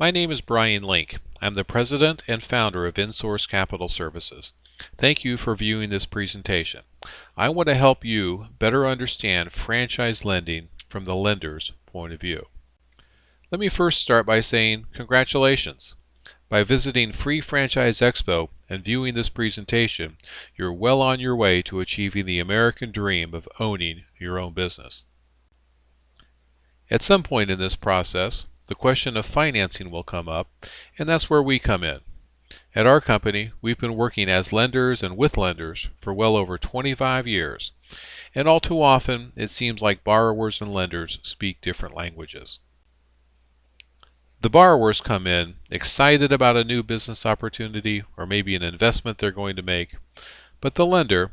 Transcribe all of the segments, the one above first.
My name is Brian Link. I'm the president and founder of InSource Capital Services. Thank you for viewing this presentation. I want to help you better understand franchise lending from the lender's point of view. Let me first start by saying congratulations. By visiting Free Franchise Expo and viewing this presentation, you're well on your way to achieving the American dream of owning your own business. At some point in this process, the question of financing will come up, and that's where we come in. At our company, we've been working as lenders and with lenders for well over 25 years, and all too often it seems like borrowers and lenders speak different languages. The borrowers come in excited about a new business opportunity or maybe an investment they're going to make, but the lender,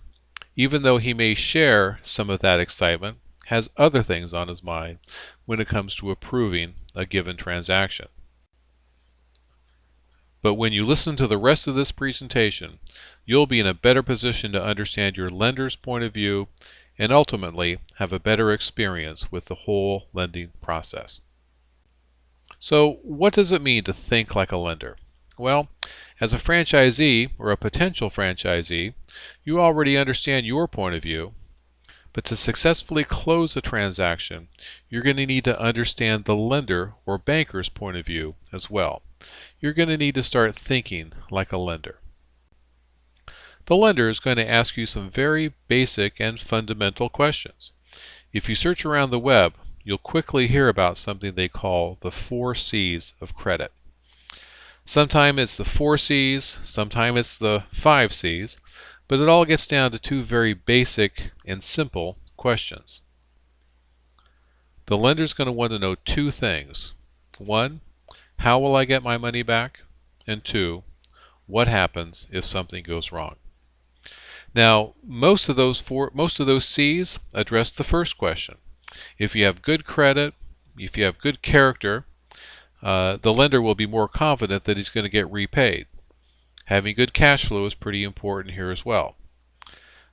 even though he may share some of that excitement, has other things on his mind when it comes to approving a given transaction. But when you listen to the rest of this presentation, you'll be in a better position to understand your lender's point of view and ultimately have a better experience with the whole lending process. So what does it mean to think like a lender? Well, as a franchisee or a potential franchisee, you already understand your point of view. But to successfully close a transaction, you're going to need to understand the lender or banker's point of view as well. You're going to need to start thinking like a lender. The lender is going to ask you some very basic and fundamental questions. If you search around the web, you'll quickly hear about something they call the 4 C's of credit. Sometimes it's the 4 C's, sometimes it's the 5 C's, but it all gets down to 2 very basic and simple questions. The lender's going to want to know 2 things. 1, how will I get my money back? And 2, what happens if something goes wrong? Now, most of those C's address the first question. If you have good credit, if you have good character, the lender will be more confident that he's going to get repaid. Having good cash flow is pretty important here as well.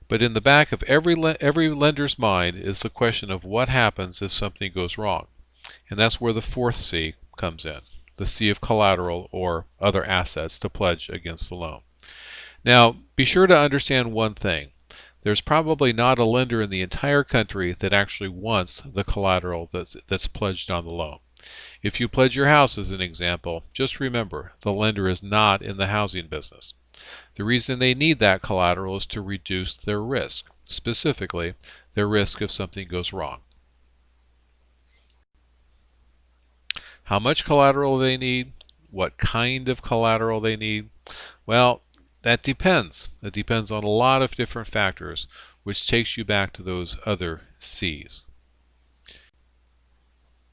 But in the back of every lender's mind is the question of what happens if something goes wrong. And that's where the 4th C comes in, the C of collateral or other assets to pledge against the loan. Now, be sure to understand one thing. There's probably not a lender in the entire country that actually wants the collateral that's pledged on the loan. If you pledge your house as an example, just remember the lender is not in the housing business. The reason they need that collateral is to reduce their risk, specifically their risk if something goes wrong. How much collateral they need, what kind of collateral they need, well, that depends. It depends on a lot of different factors, which takes you back to those other C's.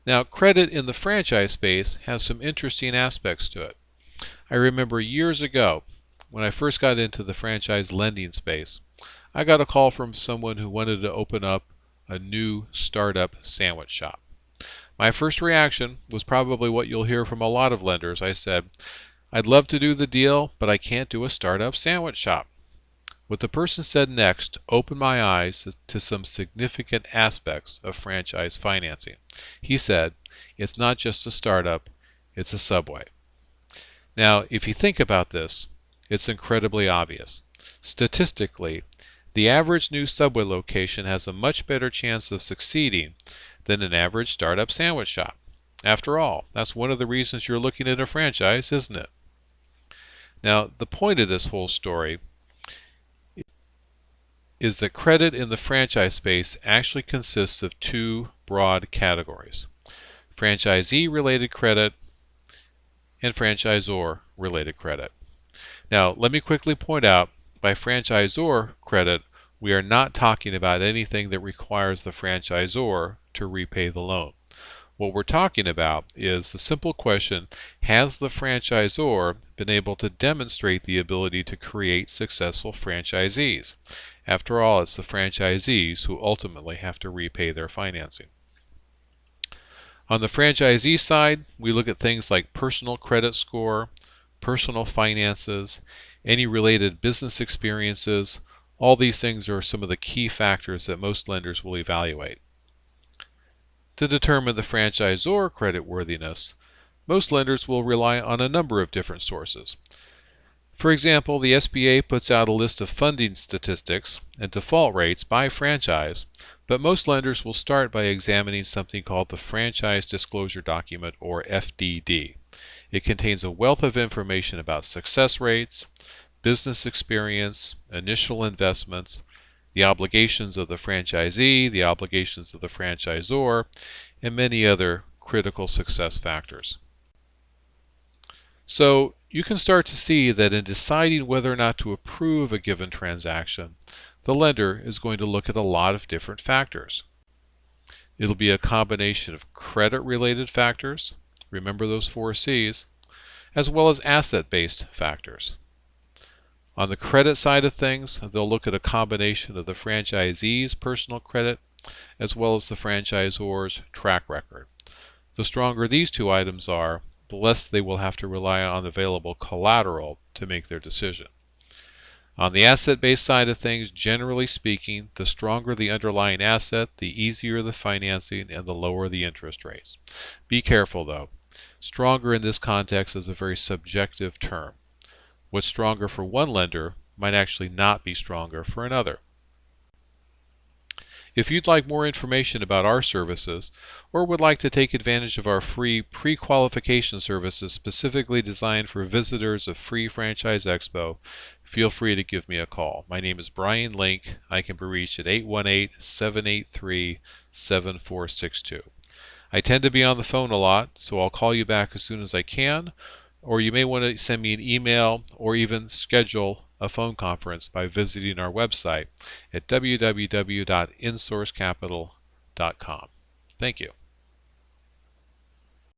Now, credit in the franchise space has some interesting aspects to it. I remember years ago, when I first got into the franchise lending space, I got a call from someone who wanted to open up a new startup sandwich shop. My first reaction was probably what you'll hear from a lot of lenders. I said, I'd love to do the deal, but I can't do a startup sandwich shop. What the person said next opened my eyes to some significant aspects of franchise financing. He said, it's not just a startup, it's a Subway. Now, if you think about this, it's incredibly obvious. Statistically, the average new Subway location has a much better chance of succeeding than an average startup sandwich shop. After all, that's one of the reasons you're looking at a franchise, isn't it? Now, the point of this whole story is that credit in the franchise space actually consists of 2 broad categories: franchisee-related credit and franchisor-related credit. Now, let me quickly point out, by franchisor credit, we are not talking about anything that requires the franchisor to repay the loan. What we're talking about is the simple question, has the franchisor been able to demonstrate the ability to create successful franchisees? After all, it's the franchisees who ultimately have to repay their financing. On the franchisee side, we look at things like personal credit score, personal finances, any related business experiences. All these things are some of the key factors that most lenders will evaluate. To determine the franchisor creditworthiness, most lenders will rely on a number of different sources. For example, the SBA puts out a list of funding statistics and default rates by franchise, but most lenders will start by examining something called the Franchise Disclosure Document, or FDD. It contains a wealth of information about success rates, business experience, initial investments, the obligations of the franchisee, the obligations of the franchisor, and many other critical success factors. So you can start to see that in deciding whether or not to approve a given transaction, the lender is going to look at a lot of different factors. It'll be a combination of credit-related factors, remember those 4 C's, as well as asset-based factors. On the credit side of things, they'll look at a combination of the franchisee's personal credit as well as the franchisor's track record. The stronger these 2 items are, the less they will have to rely on available collateral to make their decision. On the asset-based side of things, generally speaking, the stronger the underlying asset, the easier the financing and the lower the interest rates. Be careful though. Stronger in this context is a very subjective term. What's stronger for one lender might actually not be stronger for another. If you'd like more information about our services, or would like to take advantage of our free pre-qualification services specifically designed for visitors of Free Franchise Expo, feel free to give me a call. My name is Brian Link. I can be reached at 818-783-7462. I tend to be on the phone a lot, so I'll call you back as soon as I can, or you may want to send me an email or even schedule a phone conference by visiting our website at www.insourcecapital.com. Thank you.